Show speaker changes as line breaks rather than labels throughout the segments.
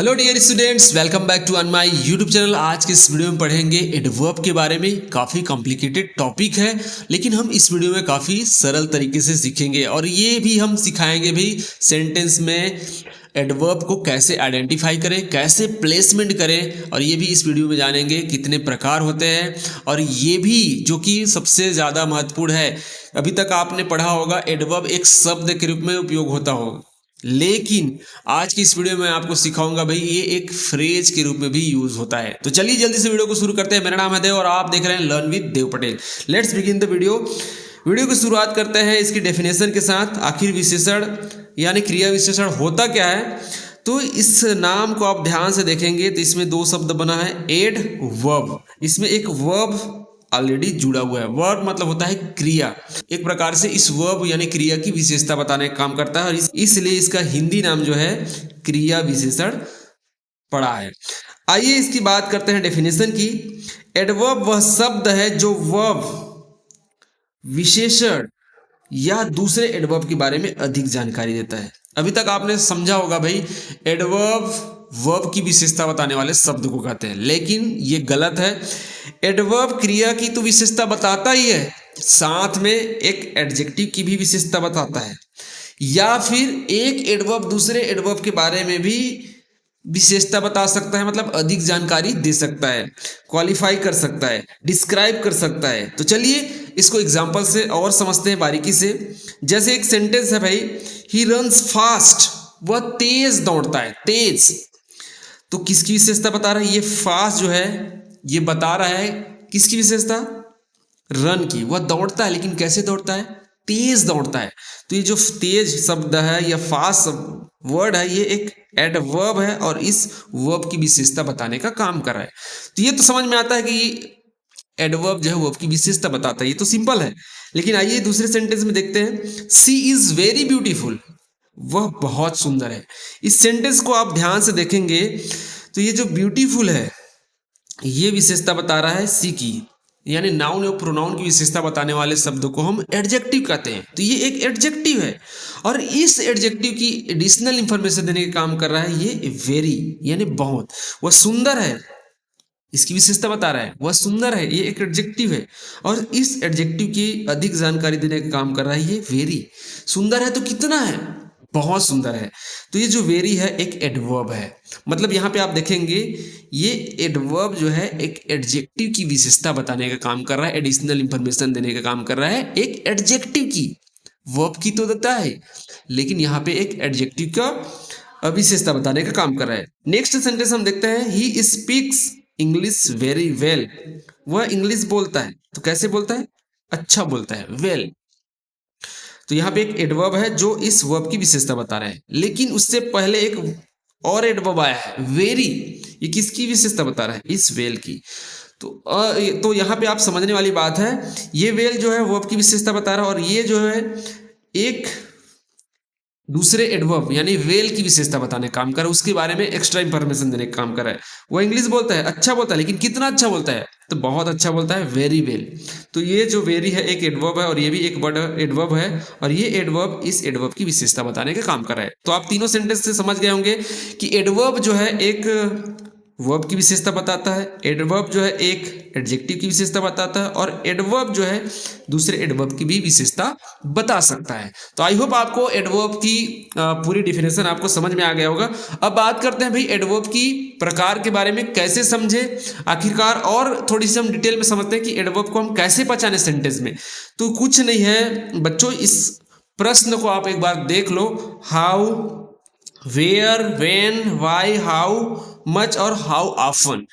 Hello dear students, welcome back to my YouTube channel. आज के इस वीडियो में पढ़ेंगे एडवर्ब के बारे में। काफ़ी कॉम्प्लिकेटेड टॉपिक है, लेकिन हम इस वीडियो में काफ़ी सरल तरीके से सीखेंगे और ये भी हम सिखाएंगे भी सेंटेंस में एडवर्ब को कैसे आइडेंटिफाई करें, कैसे प्लेसमेंट करें, और ये भी इस वीडियो में जानेंगे कितने प्रकार होते हैं। और ये भी जो कि सबसे ज़्यादा महत्वपूर्ण है, अभी तक आपने पढ़ा होगा एडवर्ब एक शब्द के रूप में उपयोग होता होगा, लेकिन आज की इस वीडियो में आपको सिखाऊंगा भाई ये एक फ्रेज के रूप में भी यूज होता है। तो चलिए जल्दी से वीडियो को शुरू करते हैं। मेरा नाम है देव और आप देख रहे हैं learn with Dev Patel. Let's begin the video की शुरुआत करते हैं इसकी डेफिनेशन के साथ। आखिर विशेषण यानी क्रिया विशेषण होता क्या है, तो इस नाम को आप ध्यान से देखेंगे तो इसमें दो शब्द बना है, एड वर्ब। इसमें एक वर्ब ऑलरेडी जुड़ा हुआ है। वर्ब मतलब होता है क्रिया। एक प्रकार से इस वर्ब यानी क्रिया की विशेषता बताने का काम करता है और इसलिए इसका हिंदी नाम जो है क्रिया विशेषण पड़ा है। आइए इसकी बात करते हैं डेफिनेशन की। एडवर्ब वह शब्द है जो वर्ब, विशेषण या दूसरे एडवर्ब के बारे में अधिक जानकारी देता है। अभी तक आपने समझा होगा भाई एडवर्ब वर्ब की विशेषता बताने वाले शब्द को कहते हैं, लेकिन ये गलत है। एडवर्ब क्रिया की तो विशेषता बताता ही है, साथ में एक एडजेक्टिव की भी विशेषता बताता है, या फिर एक एडवर्ब दूसरे एडवर्ब के बारे में भी विशेषता बता सकता है, मतलब अधिक जानकारी दे सकता है, क्वालिफाई कर सकता है, डिस्क्राइब कर सकता है। तो चलिए इसको एग्जांपल से और समझते हैं बारीकी से। जैसे एक सेंटेंस है भाई, ही रन्स फास्ट, वह तेज दौड़ता है, तेज। तो किसकी विशेषता बता रहा है? ये फास्ट जो है ये बता रहा है किसकी विशेषता? रन की। वह दौड़ता है, लेकिन कैसे दौड़ता है? तेज दौड़ता है। तो ये जो तेज शब्द है या फास्ट वर्ड है, ये एक एडवर्ब है और इस वर्ब की विशेषता बताने का काम कर रहा है। तो ये तो समझ में आता है कि एडवर्ब जो है वर्ब की विशेषता बताता है, ये तो सिंपल है। लेकिन आइए दूसरे सेंटेंस में देखते हैं। सी इज वेरी ब्यूटीफुल, वह बहुत सुंदर है। इस सेंटेंस को आप ध्यान से देखेंगे तो ये जो ब्यूटीफुल है ये विशेषता बता रहा है सी की, यानी नाउन और प्रोनाउन की विशेषता बताने वाले शब्द को हम एडजेक्टिव कहते हैं। तो ये एक एडजेक्टिव है और इस एडजेक्टिव की एडिशनल इंफॉर्मेशन देने का काम कर रहा है ये वेरी, यानी बहुत। वह सुंदर है, इसकी विशेषता बता रहा है, वह सुंदर है, ये एक एडजेक्टिव है और इस एडजेक्टिव की अधिक जानकारी देने का काम कर रहा है ये वेरी। सुंदर है तो कितना है? बहुत सुंदर है। तो ये जो वेरी है एक एडवर्ब है। मतलब यहाँ पे आप देखेंगे ये एडवर्ब जो है एक एडजेक्टिव की विशेषता बताने का काम कर रहा है, एडिशनल इंफॉर्मेशन देने का काम कर रहा है एक एडजेक्टिव की। वर्ब की तो देता है, लेकिन यहाँ पे एक एडजेक्टिव का विशेषता बताने का काम कर रहा है। नेक्स्ट सेंटेंस हम देखते हैं, he speaks English very well, वह इंग्लिश बोलता है। तो कैसे बोलता है? अच्छा बोलता है, वेल। तो यहाँ पे एक एडवर्ब है जो इस वर्ब की विशेषता बता रहा है, लेकिन उससे पहले एक और एडवर्ब आया है वेरी। ये किसकी विशेषता बता रहा है? इस वेल की। तो यहाँ पे आप समझने वाली बात है, ये वेल जो है वर्ब की विशेषता बता रहा है और ये जो है एक दूसरे एडवर्ब यानी वेल की विशेषता बताने का काम कर रहा है, उसके बारे में एक्स्ट्रा इंफॉर्मेशन देने का काम कर रहा है। वो इंग्लिश बोलता है, अच्छा बोलता है, लेकिन कितना अच्छा बोलता है? तो बहुत अच्छा बोलता है, वेरी वेल। तो ये जो वेरी है एक एडवर्ब है और ये भी एक वर्ड एडवर्ब है और ये एडवर्ब इस एडवर्ब की विशेषता बताने का काम कर रहा है। तो आप तीनों सेंटेंस से समझ गए होंगे कि एडवर्ब जो है एक वर्ब की विशेषता बताता है, एडवर्ब जो है एक एडजेक्टिव की विशेषता बताता है और एडवर्ब जो है दूसरे एडवर्ब की भी विशेषता बता सकता है। तो आई होप आपको एडवर्ब की पूरी डिफिनेशन आपको समझ में आ गया होगा। अब बात करते हैं भाई एडवर्ब की प्रकार के बारे में, कैसे समझे आखिरकार, और थोड़ी सी हम डिटेल में समझते हैं कि एडवर्ब को हम कैसे पहचाने सेंटेंस में। तो कुछ नहीं है बच्चों, इस प्रश्न को आप एक बार देख लो, how, where, when, why, how much और हाउ ऑफन।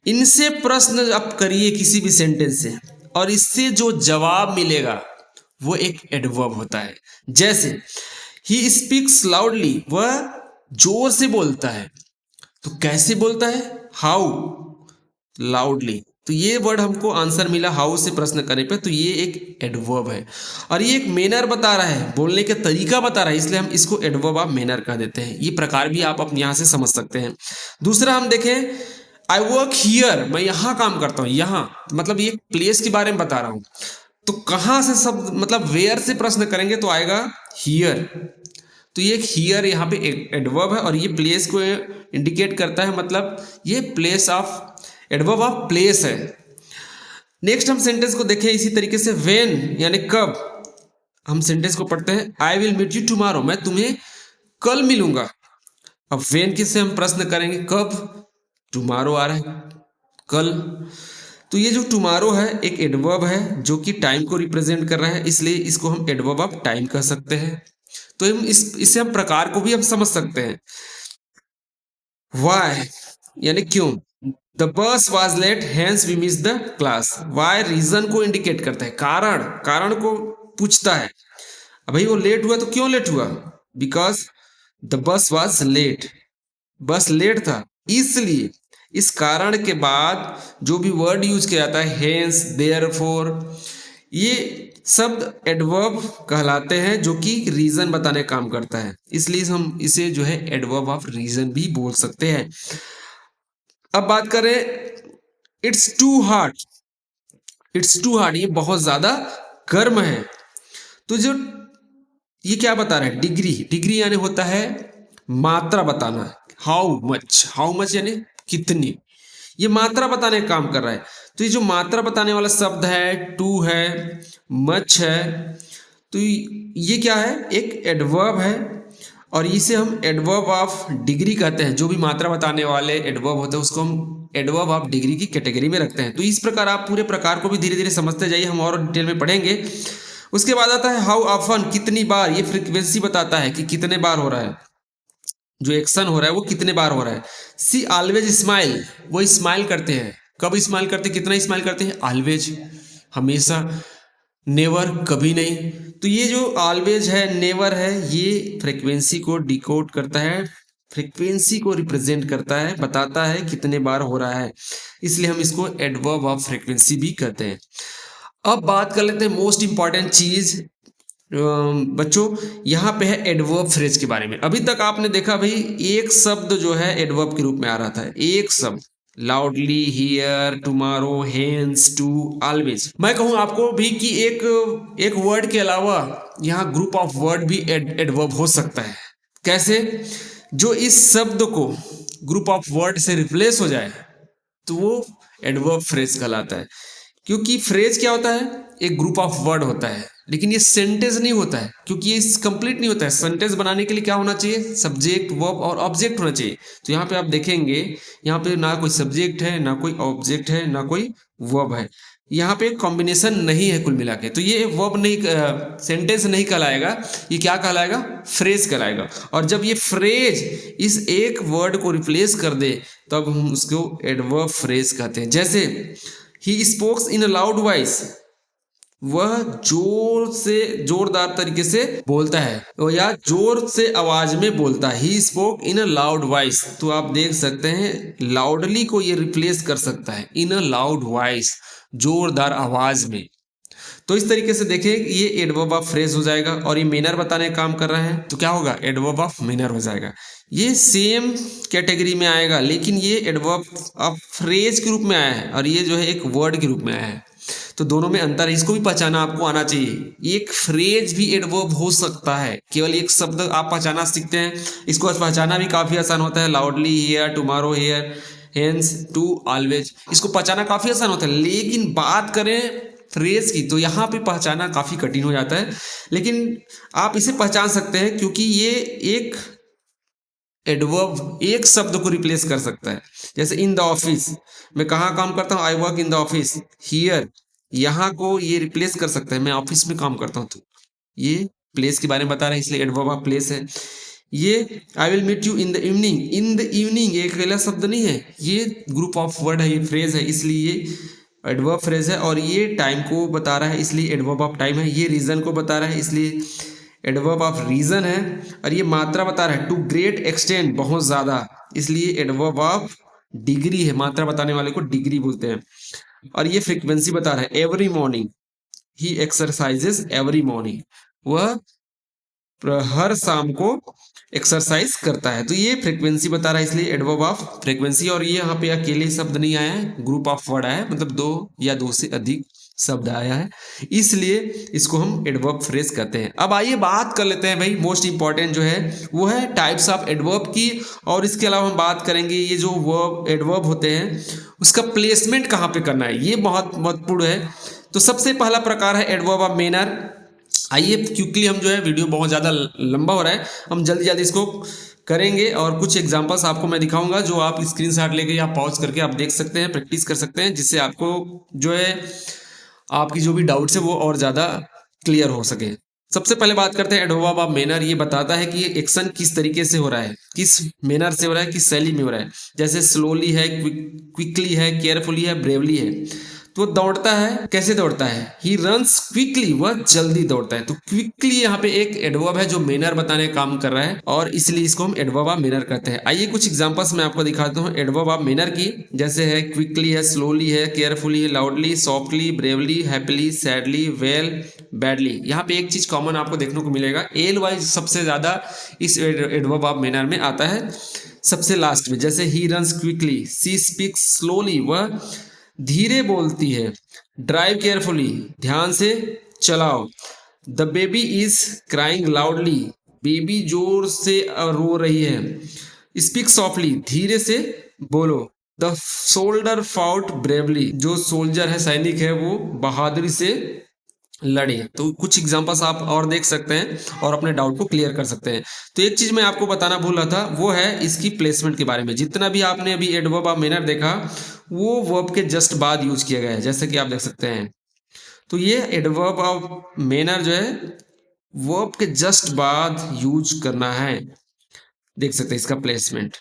इनसे प्रश्न आप करिए किसी भी सेंटेंस से और इससे जो जवाब मिलेगा वो एक एडवर्ब होता है। जैसे ही स्पीक्स लाउडली, वह जोर से बोलता है। तो कैसे बोलता है? How, loudly. तो ये वर्ड हमको आंसर मिला हाउ से प्रश्न करने पे, तो ये एक एडवर्ब है और ये एक मैनर बता रहा है, बोलने का तरीका बता रहा है, इसलिए हम इसको एडवर्ब ऑफ मैनर कह देते हैं। ये प्रकार भी आप अपने यहाँ से समझ सकते हैं। दूसरा हम देखें, आई वर्क हियर, मैं यहाँ काम करता हूँ। यहाँ मतलब ये प्लेस के बारे में बता रहा हूँ। तो कहाँ से सब मतलब वेयर से प्रश्न करेंगे तो आएगा हियर। तो ये हियर यहाँ पे एडवर्ब है और ये प्लेस को इंडिकेट करता है, मतलब ये place of adverb of place है। नेक्स्ट हम सेंटेंस को देखें इसी तरीके से, व्हेन यानी कब। हम सेंटेंस को पढ़ते हैं, I will meet you tomorrow, मैं तुम्हें कल मिलूंगा। अब व्हेन किससे हम प्रश्न करेंगे, कब, टुमारो आ रहा है कल, तो ये जो टुमारो है एक एडवर्ब है जो कि टाइम को रिप्रेजेंट कर रहा है, इसलिए इसको हम एडवर्ब ऑफ टाइम कह सकते हैं। तो हम इससे हम प्रकार को भी हम समझ सकते हैं। वाई यानी क्यों, the bus was late hence we miss the class. Why reason को इंडिकेट करता है, कारण, कारण को पूछता है। अब भाई वो लेट हुआ तो क्यों लेट हुआ, because the bus was late, bus late था इसलिए। इस कारण के बाद जो भी वर्ड यूज किया जाता है, हेंस, देयरफॉर, ये शब्द एडवर्ब कहलाते हैं जो कि रीजन बताने का काम करता है, इसलिए हम इसे जो है एडवर्ब ऑफ रीजन भी बोल सकते हैं। अब बात करें it's too hot, it's too hot, ये बहुत ज्यादा गर्म है। तो जो ये क्या बता रहा है, डिग्री, डिग्री यानी होता है मात्रा बताना, हाउ मच, हाउ मच यानी कितनी, ये मात्रा बताने का काम कर रहा है। तो ये जो मात्रा बताने वाला शब्द है, टू है, मच है, तो ये क्या है, एक एडवर्ब है और इसे हम एडवर्ब ऑफ डिग्री कहते हैं। जो भी मात्रा बताने वाले एडवर्ब होते हैं उसको हम एडवर्ब ऑफ डिग्री की कैटेगरी में रखते हैं। तो इस प्रकार आप पूरे प्रकार को भी धीरे धीरे समझते जाइए, हम और डिटेल में पढ़ेंगे। उसके बाद आता है हाउ ऑफन, कितनी बार, ये फ्रीक्वेंसी बताता है कि कितने बार हो रहा है, जो एक्शन हो रहा है वो कितने बार हो रहा है। सी ऑलवेज स्माइल, वो स्माइल करते हैं, कब स्माइल करते हैं, कितना स्माइल करते हैं, ऑलवेज, हमेशा, नेवर, कभी नहीं। तो ये जो ऑलवेज है, नेवर है, ये फ्रीक्वेंसी को डिकोड करता है, फ्रीक्वेंसी को रिप्रेजेंट करता है, बताता है कितने बार हो रहा है, इसलिए हम इसको एडवर्ब ऑफ फ्रीक्वेंसी भी कहते हैं। अब बात कर लेते हैं मोस्ट इंपॉर्टेंट चीज बच्चों, यहाँ पे है एडवर्ब फ्रेज के बारे में। अभी तक आपने देखा भाई एक शब्द जो है एडवर्ब के रूप में आ रहा था, एक शब्द, loudly, here, tomorrow, hence, too, always. मैं कहूँ आपको भी कि एक वर्ड के अलावा यहाँ ग्रुप ऑफ वर्ड भी एडवर्ब हो सकता है। कैसे, जो इस शब्द को ग्रुप ऑफ वर्ड से रिप्लेस हो जाए तो वो एडवर्ब फ्रेज कहलाता है। क्योंकि फ्रेज क्या होता है, एक ग्रुप ऑफ वर्ड होता है, लेकिन ये सेंटेंस नहीं होता है, क्योंकि ये कंप्लीट नहीं होता है। सेंटेंस बनाने के लिए क्या होना चाहिए, सब्जेक्ट, वर्ब और ऑब्जेक्ट होना चाहिए। तो यहाँ पे आप देखेंगे, यहाँ पे ना कोई सब्जेक्ट है, ना कोई ऑब्जेक्ट है, ना कोई वर्ब है, यहाँ पे कॉम्बिनेशन नहीं है कुल मिला के। तो ये वर्ब नहीं, सेंटेंस नहीं कहलाएगा, ये क्या कहलाएगा, फ्रेज कहलाएगा। और जब ये फ्रेज इस एक वर्ड को रिप्लेस कर दे तब हम उसको एडवर्ब फ्रेज कहते हैं। जैसे he speaks in a loud voice, वह जोर से, जोरदार तरीके से बोलता है, या जोर से आवाज में बोलता है। He spoke in a loud voice, तो आप देख सकते हैं लाउडली को ये रिप्लेस कर सकता है इन अ लाउड वॉइस, जोरदार आवाज में। तो इस तरीके से देखें ये एडवर्ब ऑफ फ्रेज हो जाएगा। और ये मैनर बताने का काम कर रहा है तो क्या होगा, एडवर्ब ऑफ मैनर हो जाएगा। ये सेम कैटेगरी में आएगा, लेकिन ये एडवर्ब ऑफ फ्रेज के रूप में आया है और ये जो है एक वर्ड के रूप में आया है। तो दोनों में अंतर है, इसको भी पहचाना आपको आना चाहिए। एक फ्रेज भी एडवर्ब हो सकता है, केवल एक शब्द आप पहचाना सीखते हैं, इसको पहचाना भी काफी आसान होता है। Loudly, here, tomorrow, here, hence, too, always, इसको पहचाना काफी आसान होता है। लेकिन बात करें फ्रेज की तो यहाँ पे पहचाना काफी कठिन हो जाता है, लेकिन आप इसे पहचान सकते हैं क्योंकि ये एक एडवर्ब एक शब्द को रिप्लेस कर सकता है। जैसे इन द ऑफिस, मैं कहाँ काम करता हूँ, I work in the office. Here, यहाँ को ये रिप्लेस कर सकता है, मैं ऑफिस में काम करता हूँ। तो ये प्लेस के बारे में बता रहे हैं, इसलिए एडवर्ब ऑफ प्लेस है। ये I will meet you in the evening, in the evening एक अकेला शब्द नहीं है, ये ग्रुप ऑफ वर्ड है, ये फ्रेज है, इसलिए ये एडवर्ब फ्रेज है। और ये टाइम को बता रहा है, इसलिए एडवर्ब ऑफ टाइम है। ये रीजन को बता रहा है, इसलिए एडवर्ब ऑफ रीजन है। और ये मात्रा बता रहा है, टू ग्रेट एक्सटेंट, बहुत ज्यादा, इसलिए एडवर्ब ऑफ डिग्री है। मात्रा बताने वाले को डिग्री बोलते हैं। और ये फ्रीक्वेंसी बता रहा है, एवरी मॉर्निंग ही एक्सरसाइजेस एवरी मॉर्निंग, वह हर शाम को एक्सरसाइज करता है। तो ये फ्रीक्वेंसी बता रहा है, इसलिए एडवर्ब ऑफ फ्रीक्वेंसी। और ये यहाँ पे अकेले शब्द नहीं आया है, ग्रुप ऑफ वर्ड आया है, मतलब दो या दो से अधिक शब्द आया है, इसलिए इसको हम एडवर्ब फ्रेज कहते हैं। अब आइए बात कर लेते हैं भाई, मोस्ट इंपॉर्टेंट जो है वो है टाइप्स ऑफ एडवर्ब की, और इसके अलावा हम बात करेंगे ये जो वर्ब एडवर्ब होते हैं उसका प्लेसमेंट कहाँ पे करना है, ये बहुत महत्वपूर्ण है। तो सबसे पहला प्रकार है एडवर्ब ऑफ मैनर। आइए क्विकली, हम जो है वीडियो बहुत ज़्यादा लंबा हो रहा है, हम जल्दी जल्दी इसको करेंगे और कुछ एग्जांपल्स आपको मैं दिखाऊंगा जो आप स्क्रीनशॉट लेके या पॉज करके आप देख सकते हैं, प्रैक्टिस कर सकते हैं, जिससे आपको जो है आपकी जो भी डाउट्स है वो और ज़्यादा क्लियर हो सके। सबसे पहले बात करते हैं एडवर्ब ऑफ मैनर। ये बताता है कि ये एक्शन किस तरीके से हो रहा है, किस मैनर से हो रहा है, किस शैली में हो रहा है। जैसे स्लोली है, क्विकली है, केयरफुली है, ब्रेवली है। तो दौड़ता है, कैसे दौड़ता है, ही रन्स क्विकली, वह जल्दी दौड़ता है। तो क्विकली यहाँ पे एक एडवर्ब है जो मैनर बताने का काम कर रहा है, और इसलिए इसको हम एडवर्ब ऑफ मैनर कहते हैं। आइए कुछ एग्जांपल्स मैं आपको दिखाता हूँ एडवर्ब ऑफ मैनर की। जैसे है क्विकली है, स्लोली है, केयरफुली है, loudly, softly, bravely, happily, sadly, well, badly. यहाँ पे एक चीज कॉमन आपको देखने को मिलेगा, एल वाइज सबसे ज्यादा इस एडवर्ब ऑफ मैनर में आता है सबसे लास्ट में। जैसे ही runs quickly, she speaks slowly, वह धीरे बोलती है, ड्राइव केयरफुली, ध्यान से चलाओ, the baby is crying loudly, baby जोर से रो रही है, स्पीक सॉफ्टली, धीरे से बोलो, द सोल्डर फाउट ब्रेवली, जो सोल्जर है, सैनिक है, वो बहादुरी से लड़े। तो कुछ एग्जांपल्स आप और देख सकते हैं और अपने डाउट को क्लियर कर सकते हैं। तो एक चीज मैं आपको बताना भूल रहा था, वो है इसकी प्लेसमेंट के बारे में। जितना भी आपने अभी एडवर्ब ऑफ मैनर देखा वो वर्ब के जस्ट बाद यूज किया गया है, जैसे कि आप देख सकते हैं। तो ये एडवर्ब ऑफ मैनर जो है वर्ब के जस्ट बाद यूज करना है, देख सकते हैं इसका प्लेसमेंट।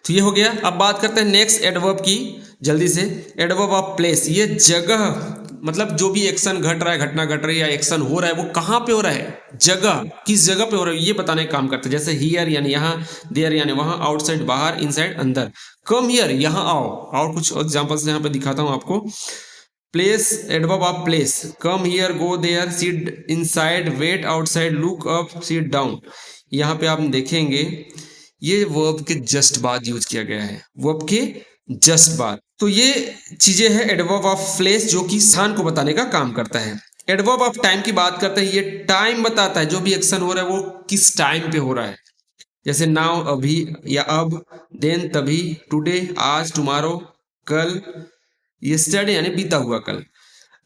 तो ये हो गया। अब बात करते हैं नेक्स्ट एडवर्ब की जल्दी से, एडवर्ब ऑफ प्लेस। ये जगह, मतलब जो भी एक्शन घट रहा है, घटना घट रही है या एक्शन हो रहा है, वो कहाँ पे हो रहा है, जगह, किस जगह पे हो रहा है, ये बताने का काम करते हैं। जैसे हियर यानी यहाँ, देयर यानी वहां, आउटसाइड बाहर, इनसाइड अंदर, कम हियर यहाँ आओ। और कुछ एग्जांपल्स यहाँ पे दिखाता हूँ आपको। Place, adverb of place, come here, go there, sit inside, wait outside, look up, sit down. यहाँ पे आप देखेंगे ये वर्ब के जस्ट बाद यूज किया गया है, वर्ब के जस्ट बाद। तो ये चीजें हैं एडवर्ब ऑफ प्लेस जो कि स्थान को बताने का काम करता है। एडवर्ब ऑफ टाइम की बात करते हैं, ये टाइम बताता है, जो भी एक्शन हो रहा है वो किस टाइम पे हो रहा है। जैसे नाउ अभी या अब, देन तभी, टुडे आज, टुमारो कल, यस्टरडे यानी बीता हुआ कल।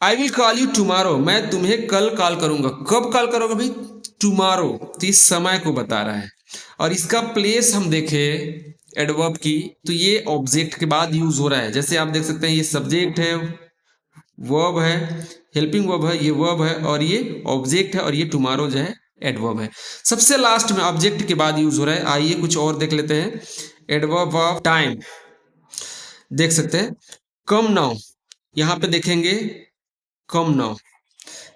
I will call you tomorrow, मैं तुम्हें कल कॉल करूंगा। कब कॉल करोगे भाई, टुमारो। तो इस समय को बता रहा है। और इसका प्लेस हम देखें एडवर्ब की, तो ये ऑब्जेक्ट के बाद यूज हो रहा है। जैसे आप देख सकते हैं ये सब्जेक्ट है, वर्ब है, हेल्पिंग वर्ब है, ये वर्ब है, और ये ऑब्जेक्ट है, और ये टुमारो जो है एडवर्ब है। सबसे लास्ट में ऑब्जेक्ट के बाद यूज हो रहा है। आइए कुछ और देख लेते हैं। एडवर्ब ऑफ टाइम देख सकते हैं, कम नाउ, यहां पे देखेंगे कम नाउ,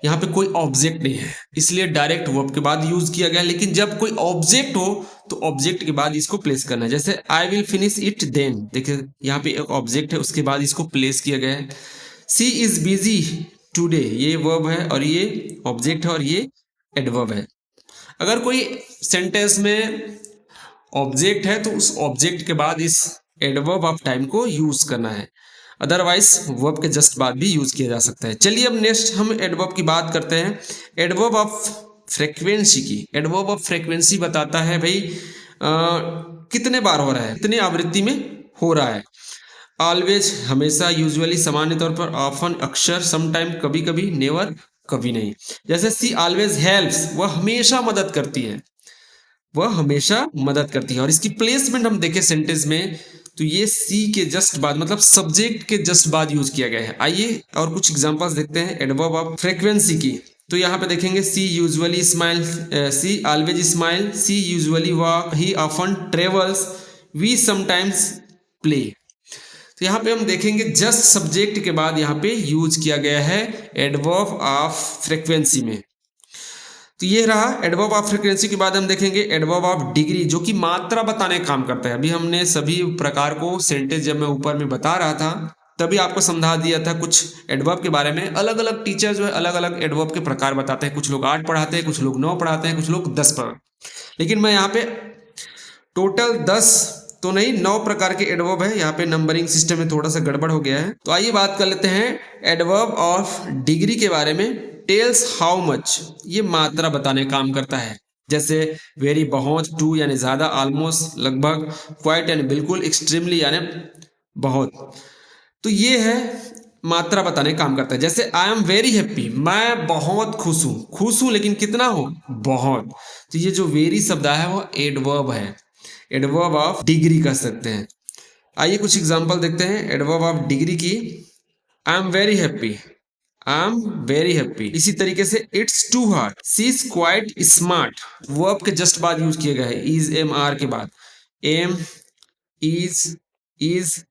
यहाँ पे कोई ऑब्जेक्ट नहीं है, इसलिए डायरेक्ट वर्ब के बाद यूज किया गया। लेकिन जब कोई ऑब्जेक्ट हो तो ऑब्जेक्ट के बाद इसको प्लेस करना है। जैसे I will finish it then, देखिए यहाँ पे एक ऑब्जेक्ट है, उसके बाद इसको प्लेस किया गया है। सी इज बिजी टुडे, ये वर्ब है और ये ऑब्जेक्ट है और ये एडवर्ब है। अगर कोई सेंटेंस में ऑब्जेक्ट है तो उस ऑब्जेक्ट के बाद इस एडवर्ब ऑफ टाइम को यूज करना है, अदरवाइज वर्ब के जस्ट बाद भी यूज किया जा सकता है। चलिए अब नेक्स्ट हम एडवर्ब की बात करते हैं, एडवर्ब ऑफ फ्रीक्वेंसी की। एडवर्ब ऑफ फ्रीक्वेंसी बताता है भाई कितने बार हो रहा है, कितने आवृत्ति में हो रहा है। ऑलवेज हमेशा, यूजुअली सामान्य तौर पर, ऑफन अक्सर, समटाइम कभी कभी, नेवर कभी नहीं। जैसे सी ऑलवेज हेल्प्स, वह हमेशा मदद करती है, वह हमेशा मदद करती है। और इसकी प्लेसमेंट हम देखें सेंटेंस में, तो ये सी के जस्ट बाद, मतलब सब्जेक्ट के जस्ट बाद यूज किया गया है। आइए और कुछ एग्जांपल्स देखते हैं एडवर्ब ऑफ फ्रीक्वेंसी की। तो यहाँ पे देखेंगे she usually smile, she always smile, she usually walk, he often travels, we sometimes play. तो यहाँ पे हम देखेंगे जस्ट सब्जेक्ट के बाद यहाँ पे यूज किया गया है एडवर्ब ऑफ फ्रीक्वेंसी में। तो ये रहा एडवर्ब ऑफ फ्रीक्वेंसी के बाद हम देखेंगे एडवर्ब ऑफ डिग्री, जो कि मात्रा बताने का काम करता है। अभी हमने सभी प्रकार को सेंटेंस जब मैं ऊपर में बता रहा था तभी आपको समझा दिया था कुछ एडवर्ब के बारे में। अलग अलग टीचर जो है अलग अलग एडवर्ब के प्रकार बताते हैं, कुछ लोग 8 पढ़ाते हैं, कुछ लोग 9 पढ़ाते हैं, कुछ लोग 10 लेकिन मैं यहाँ पे टोटल 10 तो नहीं, 9 प्रकार के एडवर्ब है। यहाँ पे नंबरिंग सिस्टम में थोड़ा सा गड़बड़ हो गया है। तो आइए बात कर लेते हैं एडवर्ब ऑफ डिग्री के बारे में। टेल्स हाउ मच, ये मात्रा बताने का काम करता है। जैसे वेरी बहुत, टू यानी ज्यादा, ऑलमोस्ट लगभग, क्वाइट यानी बिल्कुल, एक्सट्रीमली यानी बहुत। तो ये है मात्रा बताने का काम करता है। जैसे आई एम वेरी हैप्पी, मैं बहुत खुश हूँ। खुश हूँ लेकिन कितना हूँ, बहुत। तो ये जो वेरी शब्द है वो एडवर्ब है, एडवर्ब ऑफ डिग्री कह सकते हैं। आइए कुछ एग्जांपल देखते हैं एडवर्ब ऑफ डिग्री की। I am very happy, I am very happy. इसी तरीके से it's too hard, she is quite smart, verb के जस्ट बाद यूज किया गया है, इज एम आर के बाद, एम इज।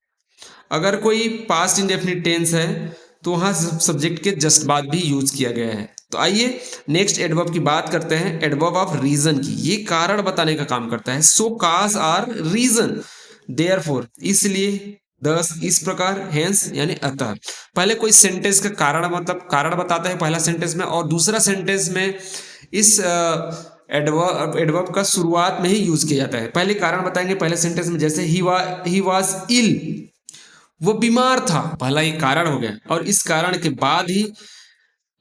अगर कोई पास्ट इंडेफिनिट टेंस है तो वहां सब्जेक्ट के जस्ट बाद भी यूज किया गया है। तो आइए नेक्स्ट एडवर्ब की बात करते हैं, एडवर्ब ऑफ रीजन की। ये कारण बताने का काम करता है। सो काज आर रीजन, देयरफॉर, इसलिए, दस, इस प्रकार, हेंस यानी अतः। पहले कोई सेंटेंस का कारण मतलब कारण बताता है पहला सेंटेंस में, और दूसरा सेंटेंस में इस एडवर्ब का शुरुआत में ही यूज किया जाता है। पहले कारण बताएंगे पहले सेंटेंस में, जैसे ही वाज इल, वो बीमार था, पहला ये कारण हो गया। और इस कारण के बाद ही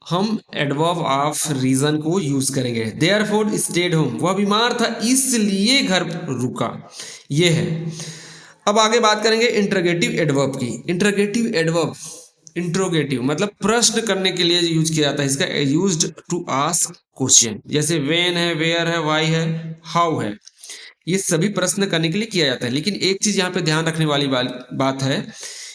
हम एडवर्ब ऑफ रीजन को यूज करेंगे। देयरफॉर स्टेड होम, वह बीमार था इसलिए घर रुका, ये है। अब आगे बात करेंगे इंटरोगेटिव एडवर्ब की। इंटरोगेटिव एडवर्ब, इंट्रोगेटिव मतलब प्रश्न करने के लिए यूज किया जाता है। इसका यूज्ड टू आस्क क्वेश्चन, जैसे व्हेन है, वेयर है, व्हाई है, हाउ है, ये सभी प्रश्न करने के लिए किया जाता है। लेकिन एक चीज यहाँ पे ध्यान रखने वाली बात है,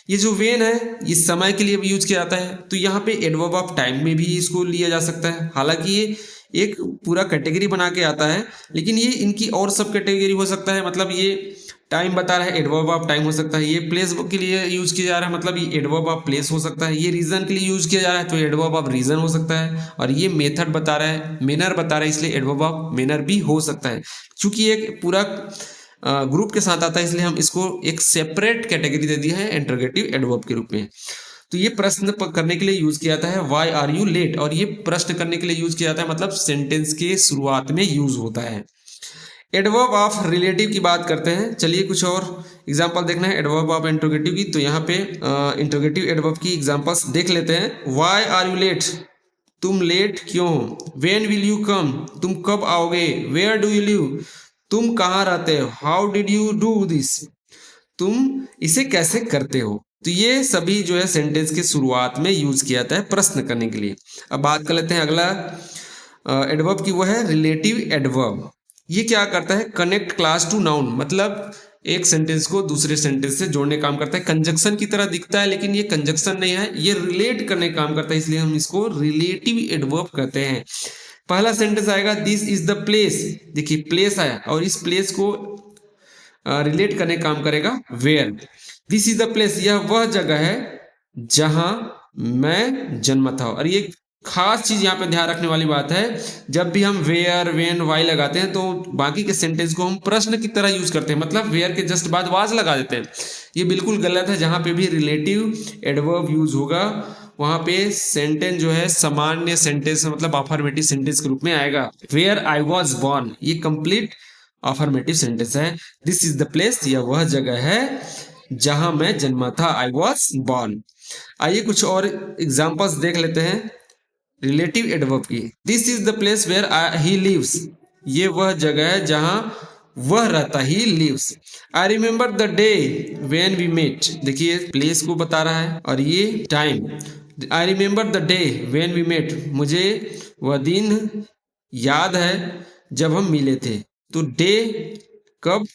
ये जो वेन है ये समय के लिए भी यूज किया जाता है। तो यहाँ पे एडवर्ब ऑफ टाइम में भी इसको लिया जा सकता है। हालांकि ये एक पूरा कैटेगरी बना के आता है, लेकिन ये इनकी और सब कैटेगरी हो सकता है। मतलब ये टाइम बता रहा है, एडवर्ब ऑफ टाइम हो सकता है। ये प्लेस के लिए यूज किया जा रहा है, मतलब ये एडवर्ब ऑफ प्लेस हो सकता है। ये रीजन के लिए यूज किया जा रहा है तो एडवर्ब ऑफ रीजन हो सकता है। और ये मेथड बता रहा है, मेनर बता रहा है, इसलिए एडवर्ब ऑफ मेनर भी हो सकता है। क्योंकि एक पूरा ग्रुप के साथ आता है, इसलिए हम इसको एक सेपरेट कैटेगरी दे दी है इंटरोगेटिव एडवर्ब के रूप में। तो ये प्रश्न करने के लिए यूज किया जाता है, व्हाई आर यू लेट, और ये प्रश्न करने के लिए यूज किया जाता है, मतलब सेंटेंस के शुरुआत में यूज होता है। एडवर्ब ऑफ रिलेटिव की बात करते हैं। चलिए कुछ और एग्जांपल देखना है एडवर्ब ऑफ इंटरोगेटिव की। तो यहाँ पे इंटरोगेटिव एडवर्ब की एग्जांपल्स देख लेते हैं। व्हाई आर यू लेट, तुम लेट क्यों हो। व्हेन विल यू कम, तुम कब आओगे। वेयर डू यू लिव, तुम कहाँ रहते हो। How did you do this, तुम इसे कैसे करते हो। तो ये सभी जो है सेंटेंस के शुरुआत में यूज किया जाता है प्रश्न करने के लिए। अब बात कर लेते हैं अगला एडवर्ब की, वो है रिलेटिव एडवर्ब। ये क्या करता है, कनेक्ट क्लास टू नाउन, मतलब एक सेंटेंस को दूसरे सेंटेंस से जोड़ने का काम करता है। कंजक्शन की तरह दिखता है लेकिन ये कंजक्शन नहीं है, ये रिलेट करने का काम करता है, इसलिए हम इसको रिलेटिव एडवर्ब कहते हैं। पहला सेंटेंस आएगा दिस इज द प्लेस, देखिए प्लेस आया और इस प्लेस को रिलेट करने का काम करेगा where. This is the place, यह वह जगह है जहां मैं जन्मा था। और ये खास चीज यहाँ पे ध्यान रखने वाली बात है, जब भी हम वेयर, वेन, वाई लगाते हैं तो बाकी के सेंटेंस को हम प्रश्न की तरह यूज करते हैं, मतलब वेयर के जस्ट बाद वाज लगा देते हैं। ये बिल्कुल गलत है। जहां पे भी रिलेटिव एडवर्ब यूज होगा वहां पे सेंटेंस जो है सामान्य सेंटेंस मतलब अफर्मेटिव सेंटेंस के रूप में आएगा। वेयर आई वॉज बॉर्न, ये कंप्लीट अफर्मेटिव सेंटेंस है। दिस इज द प्लेस, यह वह जगह है जहां मैं जन्मा था, आई वॉज बॉर्न। आइए कुछ और एग्जाम्पल्स देख लेते हैं रिलेटिव एडवर्ब की। This is the place where he lives, ये वह जगह है जहां वह रहता, he lives. I remember the day when we met, देखिए प्लेस को बता रहा है और ये time. I remember the day when we met, मुझे वह दिन याद है जब हम मिले थे। तो डे कब,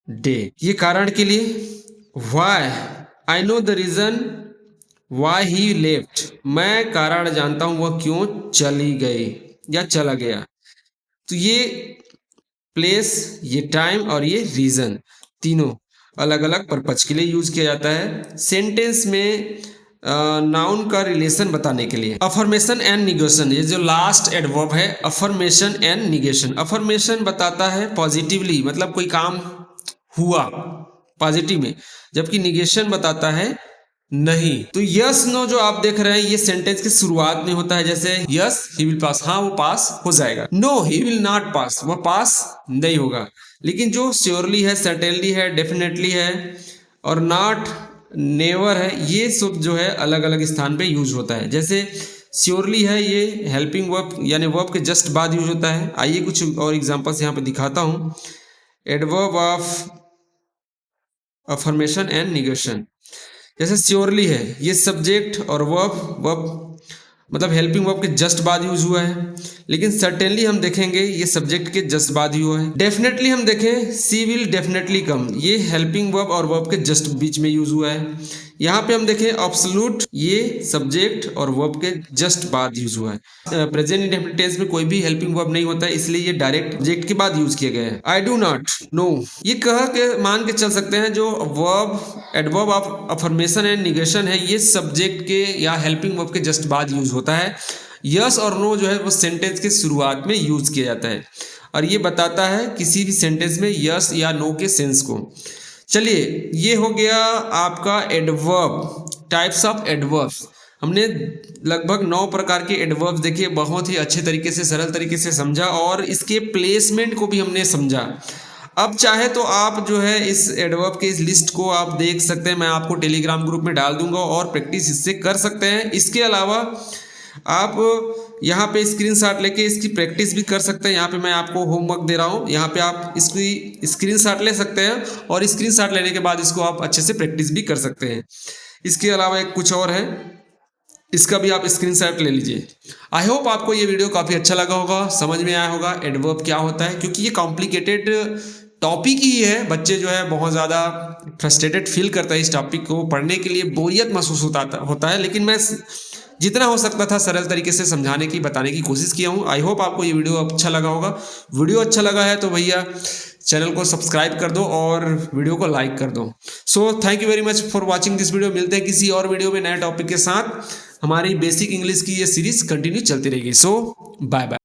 डे, ये कारण के लिए। Why, I know the reason why he left, मैं कारण जानता हूं वह क्यों चली गई या चला गया। तो ये प्लेस, ये टाइम और ये रीजन तीनों अलग अलग पर्पज के लिए यूज किया जाता है सेंटेंस में नाउन का रिलेशन बताने के लिए। अफर्मेशन एंड निगेशन, ये जो लास्ट एडवर्ब है अफर्मेशन एंड निगेशन। अफर्मेशन बताता है पॉजिटिवली, मतलब कोई काम हुआ पॉजिटिव में, जबकि निगेशन बताता है नहीं। तो यस नो जो आप देख रहे हैं ये सेंटेंस की शुरुआत में होता है, जैसे यस ही विल पास, हाँ वो पास हो जाएगा। No he will not pass, वो पास नहीं होगा। लेकिन जो श्योरली है, सर्टेनली है, डेफिनेटली है और नॉट, नेवर है, ये सब जो है अलग अलग स्थान पे यूज होता है। जैसे श्योरली है ये हेल्पिंग वर्ब यानी वर्ब के जस्ट बाद यूज होता है। आइए कुछ और एग्जांपल्स यहाँ पे दिखाता हूँ। Adverb of affirmation and negation, जैसे श्योरली है ये सब्जेक्ट और वर्ब मतलब हेल्पिंग वर्ब के जस्ट बाद यूज हुआ है। लेकिन सर्टेनली हम देखेंगे ये सब्जेक्ट के जस्ट बाद ही हुआ है। डेफिनेटली हम देखें सी विल डेफिनेटली कम, ये हेल्पिंग वर्ब और वर्ब के जस्ट बीच में यूज हुआ है। यहाँ पे हम देखें एब्सोल्यूट, ये सब्जेक्ट और वर्ब के जस्ट बाद यूज हुआ है। प्रेजेंट इंडेफिनिट टेंस में कोई भी हेल्पिंग वर्ब नहीं होता है, इसलिए ये डायरेक्ट सब्जेक्ट के बाद यूज किया गया है। आई डू नॉट नो, ये कह के मान के चल सकते हैं जो verb adverb of affirmation and negation है ये सब्जेक्ट के या हेल्पिंग वर्ब के जस्ट बाद यूज होता है। यस और नो जो है वो सेंटेंस के शुरुआत में यूज किया जाता है और ये बताता है किसी भी सेंटेंस में यस या नो के सेंस को। चलिए ये हो गया आपका एडवर्ब, टाइप्स ऑफ एडवर्ब्स। हमने लगभग 9 प्रकार के एडवर्ब्स देखे, बहुत ही अच्छे तरीके से, सरल तरीके से समझा और इसके प्लेसमेंट को भी हमने समझा। अब चाहे तो आप जो है इस एडवर्ब के इस लिस्ट को आप देख सकते हैं, मैं आपको टेलीग्राम ग्रुप में डाल दूंगा और प्रैक्टिस इससे कर सकते हैं। इसके अलावा आप यहाँ पे स्क्रीनशॉट लेके इसकी प्रैक्टिस भी कर सकते हैं। यहाँ पे मैं आपको होमवर्क दे रहा हूँ, यहाँ पे आप इसकी स्क्रीनशॉट ले सकते हैं और स्क्रीनशॉट लेने के बाद इसको आप अच्छे से प्रैक्टिस भी कर सकते हैं। इसके अलावा एक कुछ और है, इसका भी आप स्क्रीनशॉट ले लीजिए। आई होप आपको ये वीडियो काफ़ी अच्छा लगा होगा, समझ में आया होगा एडवर्ब क्या होता है, क्योंकि ये कॉम्प्लिकेटेड टॉपिक ही है। बच्चे जो है बहुत ज़्यादा फ्रस्ट्रेटेड फील करता है इस टॉपिक को पढ़ने के लिए, बोरियत महसूस होता है। लेकिन मैं जितना हो सकता था सरल तरीके से समझाने की, बताने की कोशिश किया हूँ। आई होप आपको ये वीडियो अच्छा लगा होगा। वीडियो अच्छा लगा है तो भैया चैनल को सब्सक्राइब कर दो और वीडियो को लाइक कर दो। So thank you very much for watching this video. मिलते हैं किसी और वीडियो में नए टॉपिक के साथ। हमारी बेसिक इंग्लिश की ये सीरीज कंटिन्यू चलती रहेगी। सो बाय बाय।